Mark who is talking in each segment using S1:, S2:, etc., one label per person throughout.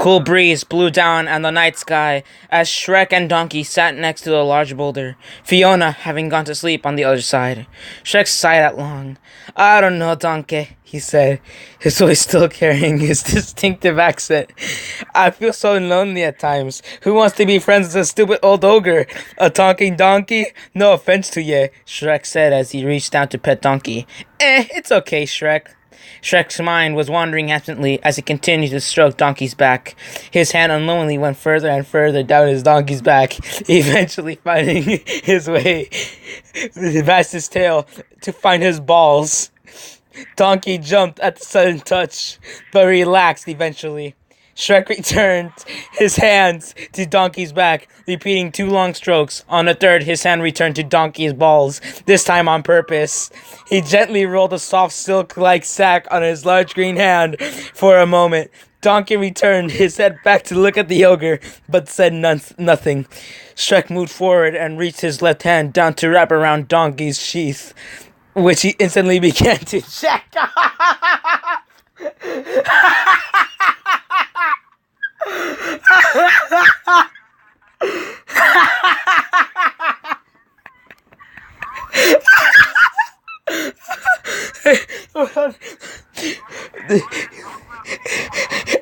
S1: cool breeze blew down on the night sky as Shrek and Donkey sat next to the large boulder, Fiona having gone to sleep on the other side. Shrek sighed at long. "I don't know, Donkey," he said, his voice still carrying his distinctive accent. "I feel so lonely at times. Who wants to be friends with a stupid old ogre? A talking donkey? No offense to ye," Shrek said as he reached down to pet Donkey. It's okay, Shrek." Shrek's mind was wandering absently as he continued to stroke Donkey's back. His hand unknowingly went further and further down his donkey's back, eventually finding his way past his tail to find his balls. Donkey jumped at the sudden touch, but relaxed eventually. Shrek returned his hands to Donkey's back, repeating 2 long strokes. On the third, his hand returned to Donkey's balls, this time on purpose. He gently rolled a soft silk-like sack on his large green hand for a moment. Donkey returned his head back to look at the ogre, but said nothing. Shrek moved forward and reached his left hand down to wrap around Donkey's sheath, which he instantly began to check.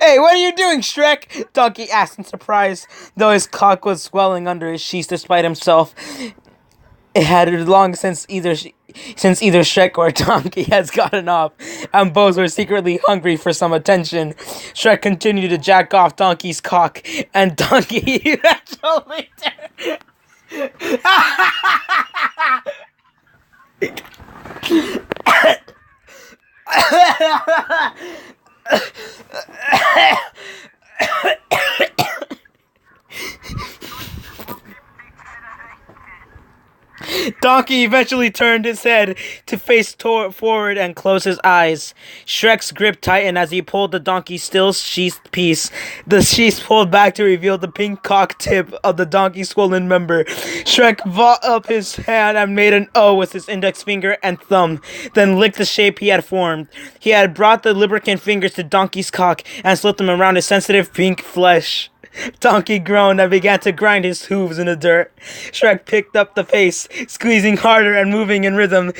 S1: Hey, what are you doing, Shrek? Donkey asked in surprise, though his cock was swelling under his sheath despite himself. It had long since either Shrek or Donkey has gotten off, and both were secretly hungry for some attention. Shrek continued to jack off Donkey's cock, and Donkey eventually Donkey eventually turned his head to face forward and close his eyes. Shrek's grip tightened as he pulled the donkey's still sheathed piece. The sheath pulled back to reveal the pink cock tip of the donkey's swollen member. Shrek brought up his hand and made an O with his index finger and thumb, then licked the shape he had formed. He had brought the lubricant fingers to Donkey's cock and slipped them around his sensitive pink flesh. Donkey groaned and began to grind his hooves in the dirt. Shrek picked up the pace, squeezing harder and moving in rhythm,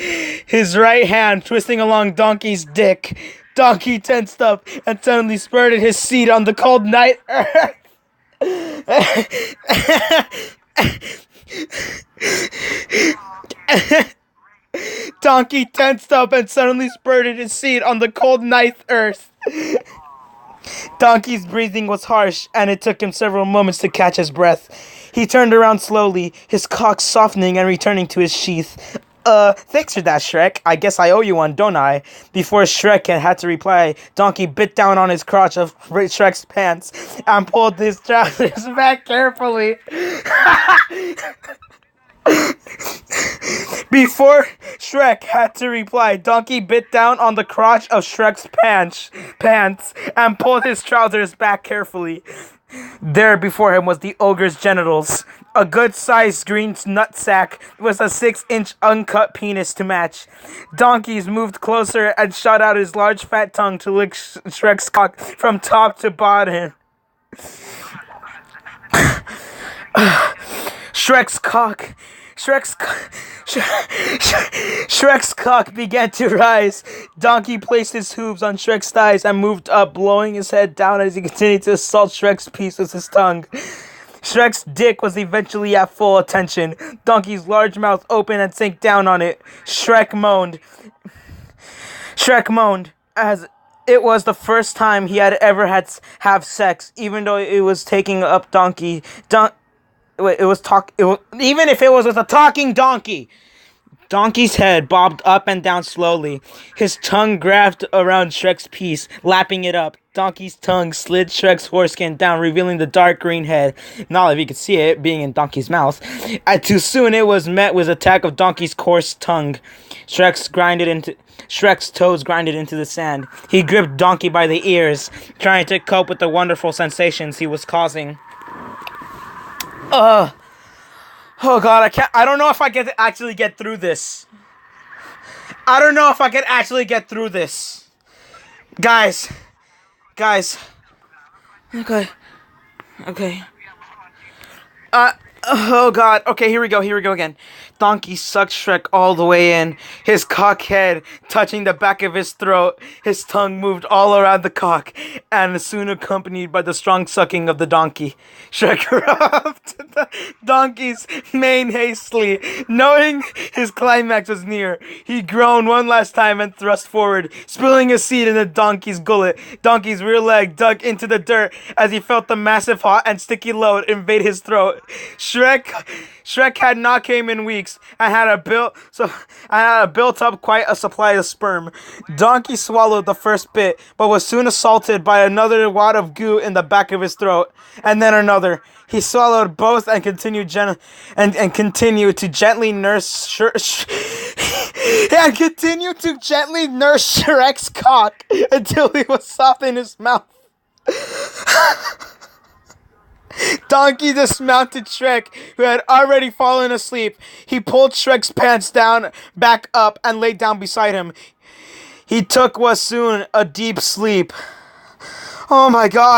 S1: his right hand twisting along Donkey's dick. Donkey tensed up and suddenly spurted his seat on the cold night earth. Donkey tensed up and suddenly spurted his seat on the cold night earth. Donkey's breathing was harsh, and it took him several moments to catch his breath. He turned around slowly, his cock softening and returning to his sheath. Thanks for that, Shrek. I guess I owe you one, don't I?" Before Shrek had to reply, Donkey bit down on his crotch of Shrek's pants and pulled his trousers back carefully. Before Shrek had to reply, Donkey bit down on the crotch of Shrek's pants and pulled his trousers back carefully. There before him was the ogre's genitals, a good-sized green nutsack with a 6-inch uncut penis to match. Donkey's moved closer and shot out his large fat tongue to lick Shrek's cock from top to bottom. Shrek's cock began to rise. Donkey placed his hooves on Shrek's thighs and moved up, blowing his head down as he continued to assault Shrek's piece with his tongue. Shrek's dick was eventually at full attention. Donkey's large mouth opened and sank down on it. Shrek moaned as it was the first time he had ever have sex, even though it was taking up Donkey. Even if it was with a talking donkey. Donkey's head bobbed up and down slowly. His tongue grabbed around Shrek's piece, lapping it up. Donkey's tongue slid Shrek's foreskin down, revealing the dark green head. Not if you could see it, being in Donkey's mouth. Too soon it was met with attack of Donkey's coarse tongue. Shrek's toes grinded into the sand. He gripped Donkey by the ears, trying to cope with the wonderful sensations he was causing. Oh god, I don't know if I can actually get through this. Guys. Okay. Okay. Oh god. Okay, here we go. Here we go again. Donkey sucked Shrek all the way in, his cock head touching the back of his throat. His tongue moved all around the cock, and soon accompanied by the strong sucking of the donkey. Shrek rubbed the donkey's mane hastily, knowing his climax was near. He groaned one last time and thrust forward, spilling his seed in the donkey's gullet. Donkey's rear leg dug into the dirt as he felt the massive hot and sticky load invade his throat. Shrek had not came in weeks and had built up quite a supply of sperm. Donkey swallowed the first bit, but was soon assaulted by another wad of goo in the back of his throat, and then another. He swallowed both and continued to gently nurse and continued to gently nurse Shrek's cock until he was soft in his mouth. Donkey dismounted Shrek, who had already fallen asleep. He pulled Shrek's pants back up, and lay down beside him. He took what soon a deep sleep. Oh my god.